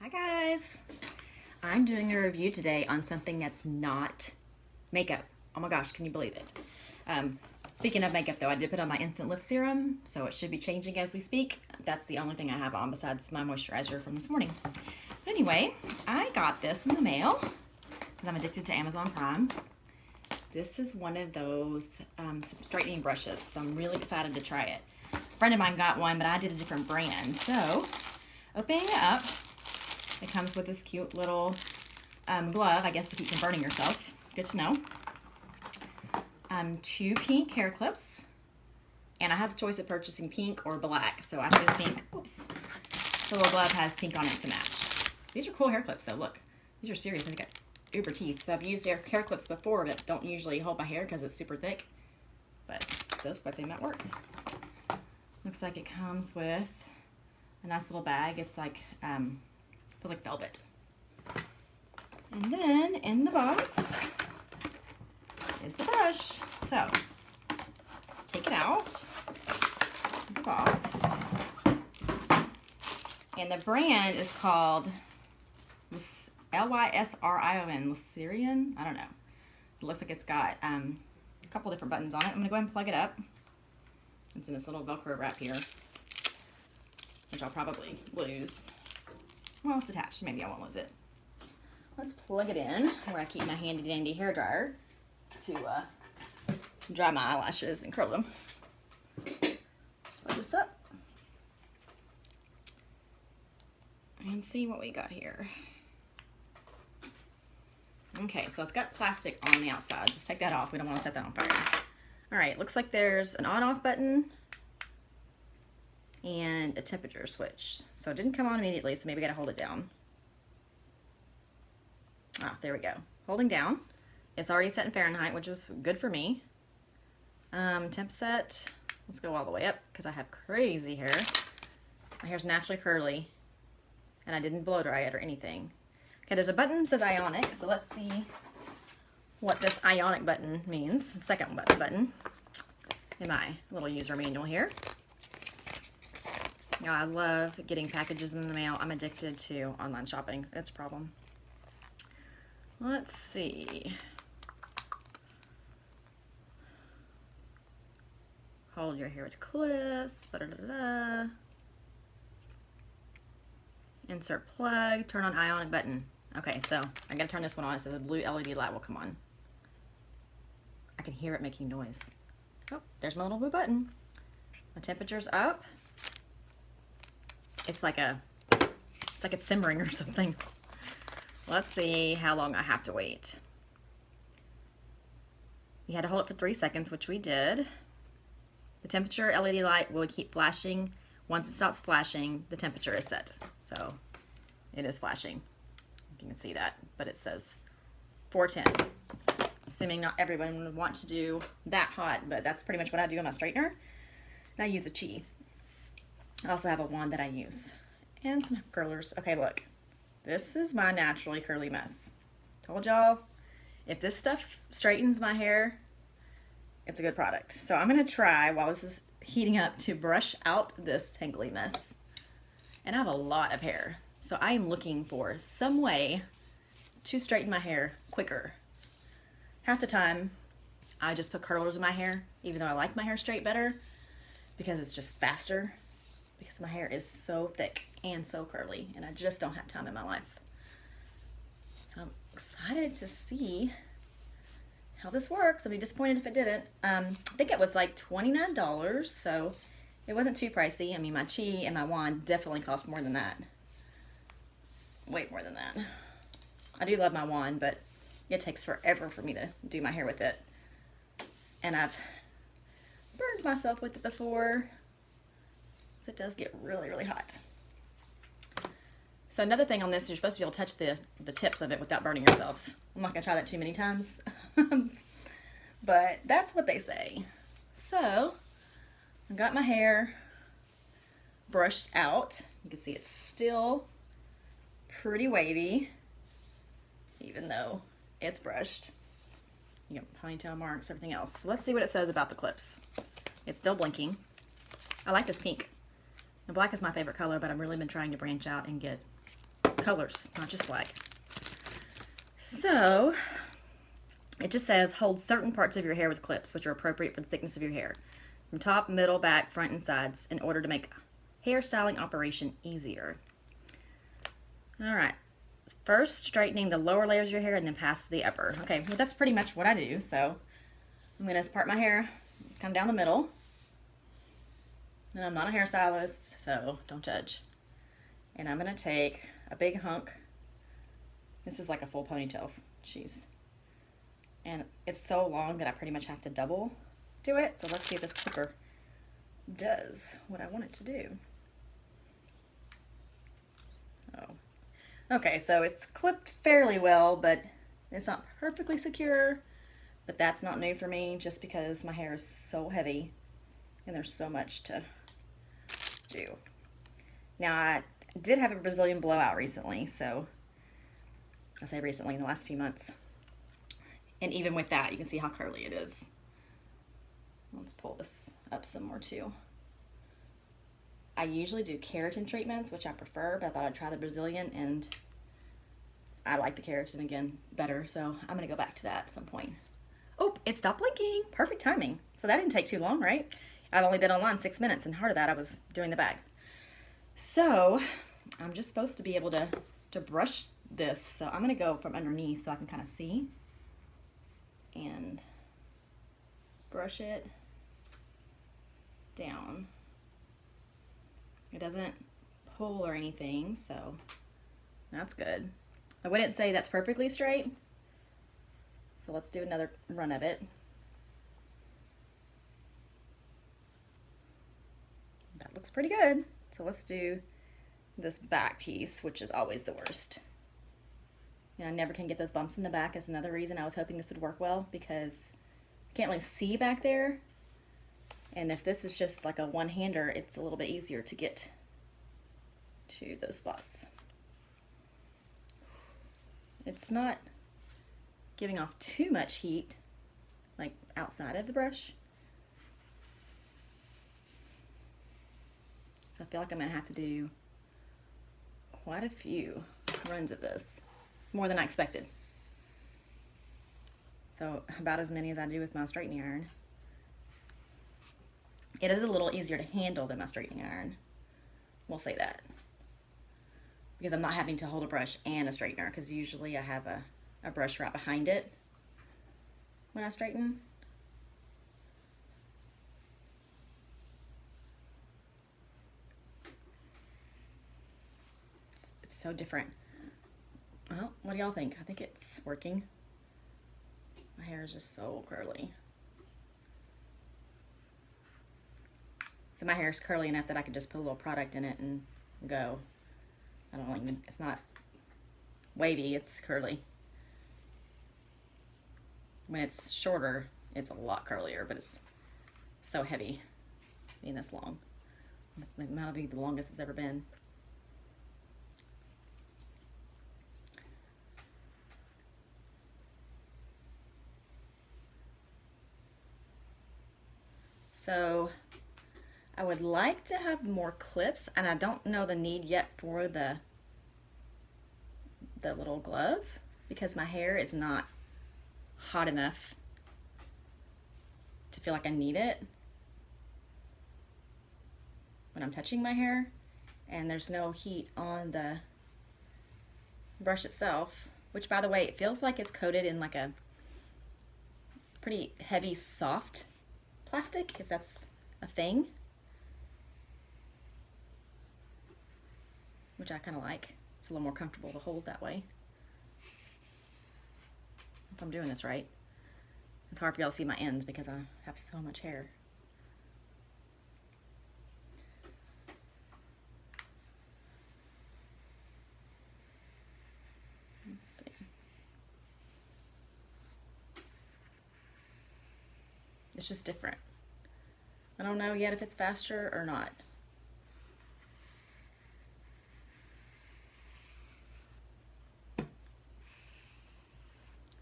Hi guys! I'm doing a review today on something that's not makeup. Oh my gosh, can you believe it? Speaking of makeup though, I did put on my Instant Lift Serum, so it should be changing as we speak. That's the only thing I have on besides my moisturizer from this morning. But anyway, I got this in the mail because I'm addicted to Amazon Prime. This is one of those straightening brushes, so I'm really excited to try it. A friend of mine got one, but I did a different brand. So, opening it up, it comes with this cute little glove, I guess, to keep from burning yourself. Good to know. 2 pink hair clips. And I had the choice of purchasing pink or black. So I chose pink. Oops. The little glove has pink on it to match. These are cool hair clips, though. Look. These are serious. And they got uber teeth. So I've used hair clips before, but don't usually hold my hair because it's super thick. But those look like they might work. Looks like it comes with a nice little bag. It's like, feels like velvet. And then in the box is the brush. So let's take it out of the box. And the brand is called Lysrion. Lysrion? I don't know. It looks like it's got a couple different buttons on it. I'm going to go ahead and plug it up. It's in this little Velcro wrap here, which I'll probably lose. Well, it's attached. Maybe I won't lose it. Let's plug it in where I keep my handy dandy hair dryer to dry my eyelashes and curl them. Let's plug this up and see what we got here. Okay, so it's got plastic on the outside. Let's take that off. We don't want to set that on fire. All right, looks like there's an on-off button and a temperature switch. So it didn't come on immediately, so maybe I gotta hold it down. Ah, there we go. Holding down. It's already set in Fahrenheit, which was good for me. Temp set, let's go all the way up because I have crazy hair. My hair's naturally curly and I didn't blow dry it or anything. Okay, there's a button that says ionic, so let's see what this ionic button means. The second button in my little user manual here. You know, I love getting packages in the mail. I'm addicted to online shopping. It's a problem. Let's see. Hold your hair with clips. Ba-da-da-da. Insert plug. Turn on ionic button. Okay, so I gotta turn this one on. It says a blue LED light will come on. I can hear it making noise. Oh, there's my little blue button. My temperature's up. It's like it's simmering or something. Let's see how long I have to wait. You had to hold it for 3 seconds, which we did. The temperature LED light will keep flashing. Once it stops flashing, the temperature is set. So it is flashing. You can see that, but it says 410. Assuming not everyone would want to do that hot, but that's pretty much what I do on my straightener. And I use a chi. I also have a wand that I use. And some curlers. Okay, look. This is my naturally curly mess. Told y'all, if this stuff straightens my hair, it's a good product. So I'm going to try, while this is heating up, to brush out this tangly mess. And I have a lot of hair. So I am looking for some way to straighten my hair quicker. Half the time, I just put curlers in my hair, even though I like my hair straight better, because it's just faster. Because my hair is so thick and so curly, and I just don't have time in my life. So I'm excited to see how this works. I'd be disappointed if it didn't. I think it was like $29, so it wasn't too pricey. I mean, my chi and my wand definitely cost more than that. Way more than that. I do love my wand, but it takes forever for me to do my hair with it. And I've burned myself with it before. So it does get really, really hot. So another thing on this is you're supposed to be able to touch the tips of it without burning yourself. I'm not gonna try that too many times. But that's what they say. So I got my hair brushed out. You can see it's still pretty wavy, even though it's brushed. You got ponytail marks, everything else. So let's see what it says about the clips. It's still blinking. I like this pink. And black is my favorite color, but I've really been trying to branch out and get colors, not just black. So it just says hold certain parts of your hair with clips which are appropriate for the thickness of your hair, from top, middle, back, front, and sides, in order to make hairstyling operation easier. All right. First, straightening the lower layers of your hair and then pass to the upper. Okay, well that's pretty much what I do. So I'm gonna part my hair, come down the middle. And I'm not a hairstylist, so don't judge. And I'm gonna take a big hunk. This is like a full ponytail, jeez. And it's so long that I pretty much have to double do it. So let's see if this clipper does what I want it to do. Oh. Okay, so it's clipped fairly well, but it's not perfectly secure. But that's not new for me, just because my hair is so heavy and there's so much to do. Now, I did have a Brazilian blowout recently, so I say recently, in the last few months. And even with that, you can see how curly it is. Let's pull this up some more too. I usually do keratin treatments, which I prefer, but I thought I'd try the Brazilian, and I like the keratin again better, so I'm gonna go back to that at some point. Oh, it stopped blinking. Perfect timing. So that didn't take too long, right? I've only been online 6 minutes, and part of that I was doing the bag. So I'm just supposed to be able to brush this. So I'm gonna go from underneath so I can kind of see and brush it down. It doesn't pull or anything, so that's good. I wouldn't say that's perfectly straight, so let's do another run of it. That looks pretty good. So let's do this back piece, which is always the worst. You know, I never can get those bumps in the back. That's another reason I was hoping this would work well, because I can't really see back there. And if this is just like a one-hander, it's a little bit easier to get to those spots. It's not giving off too much heat, like outside of the brush. So I feel like I'm gonna have to do quite a few runs of this, more than I expected. So about as many as I do with my straightening iron. It is a little easier to handle than my straightening iron. We'll say that. Because I'm not having to hold a brush and a straightener, because usually I have a brush right behind it when I straighten. It's so different. Well, what do y'all think? I think it's working. My hair is just so curly. So my hair is curly enough that I can just put a little product in it and go. I don't even, it's not wavy, it's curly. When it's shorter, it's a lot curlier, but it's so heavy being this long. That'll be the longest it's ever been. So I would like to have more clips, and I don't know the need yet for the little glove, because my hair is not hot enough to feel like I need it when I'm touching my hair, and there's no heat on the brush itself, which, by the way, it feels like it's coated in like a pretty heavy soft plastic, if that's a thing, which I kind of like. It's a little more comfortable to hold that way. If I'm doing this right. It's hard for y'all to see my ends because I have so much hair. Let's see. It's just different. I don't know yet if it's faster or not.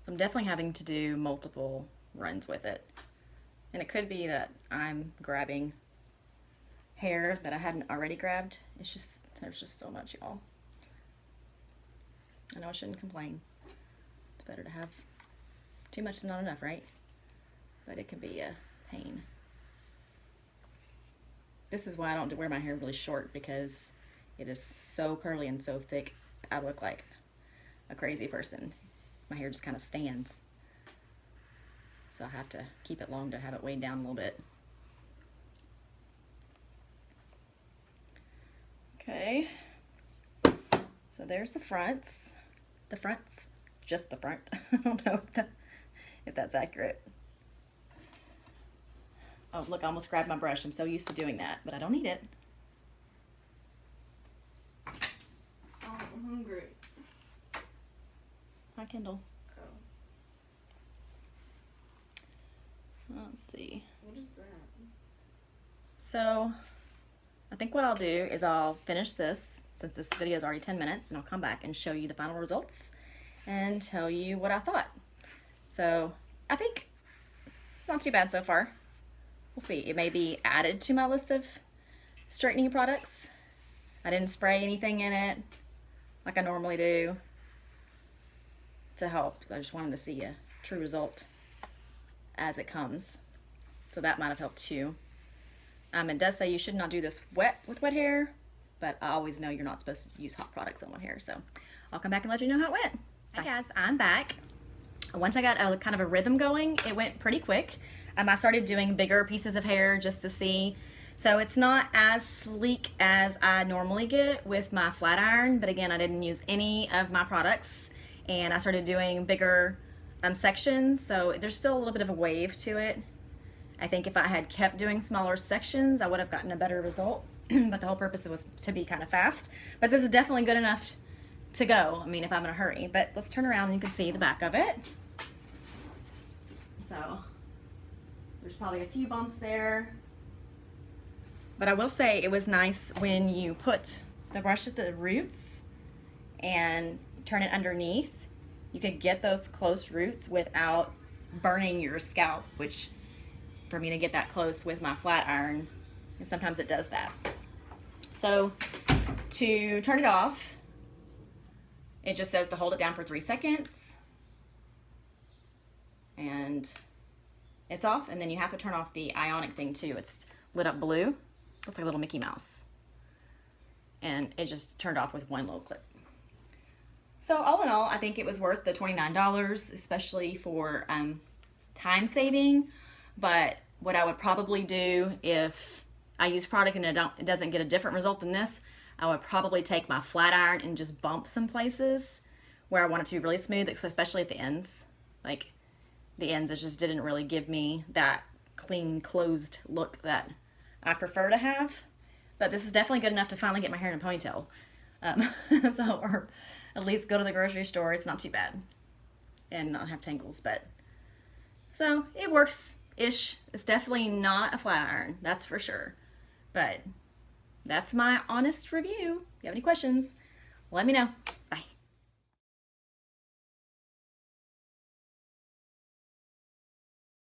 I'm definitely having to do multiple runs with it. And it could be that I'm grabbing hair that I hadn't already grabbed. It's just, there's just so much, y'all. I know I shouldn't complain. It's better to have too much than not enough, right? But it can be a pain. This is why I don't wear my hair really short, because it is so curly and so thick. I look like a crazy person. My hair just kind of stands. So I have to keep it long to have it weighed down a little bit. Okay. So there's the fronts. The fronts, just the front. I don't know if that's accurate. Oh, look, I almost grabbed my brush. I'm so used to doing that, but I don't need it. Oh, I'm hungry. Hi, Kendall. Oh. Let's see. What is that? So, I think what I'll do is I'll finish this, since this video is already 10 minutes, and I'll come back and show you the final results and tell you what I thought. So, I think it's not too bad so far. We'll see. It may be added to my list of straightening products. I didn't spray anything in it like I normally do to help. I just wanted to see a true result as it comes. So that might have helped too. It does say you should not do this wet with wet hair, but I always know you're not supposed to use hot products on wet hair. So I'll come back and let you know how it went. Hi guys, I'm back. Once I got a kind of a rhythm going, it went pretty quick. I started doing bigger pieces of hair just to see. So it's not as sleek as I normally get with my flat iron, but again, I didn't use any of my products, and I started doing bigger sections, so there's still a little bit of a wave to it. I think if I had kept doing smaller sections, I would have gotten a better result, but the whole purpose was to be kind of fast. But this is definitely good enough to go, I mean, if I'm in a hurry. But let's turn around and you can see the back of it. So there's probably a few bumps there. But I will say it was nice when you put the brush at the roots and turn it underneath. You could get those close roots without burning your scalp, which for me to get that close with my flat iron, and sometimes it does that. So to turn it off, it just says to hold it down for 3 seconds. And it's off, and then you have to turn off the ionic thing too. It's lit up blue. Looks like a little Mickey Mouse. And it just turned off with one little clip. So all in all, I think it was worth the $29, especially for time saving. But what I would probably do if I use product and it doesn't get a different result than this, I would probably take my flat iron and just bump some places where I want it to be really smooth, especially at the ends. Like the ends, it just didn't really give me that clean, closed look that I prefer to have. But this is definitely good enough to finally get my hair in a ponytail. So, or at least go to the grocery store. It's not too bad and not have tangles, but so it works-ish. It's definitely not a flat iron, that's for sure. But that's my honest review. If you have any questions, let me know.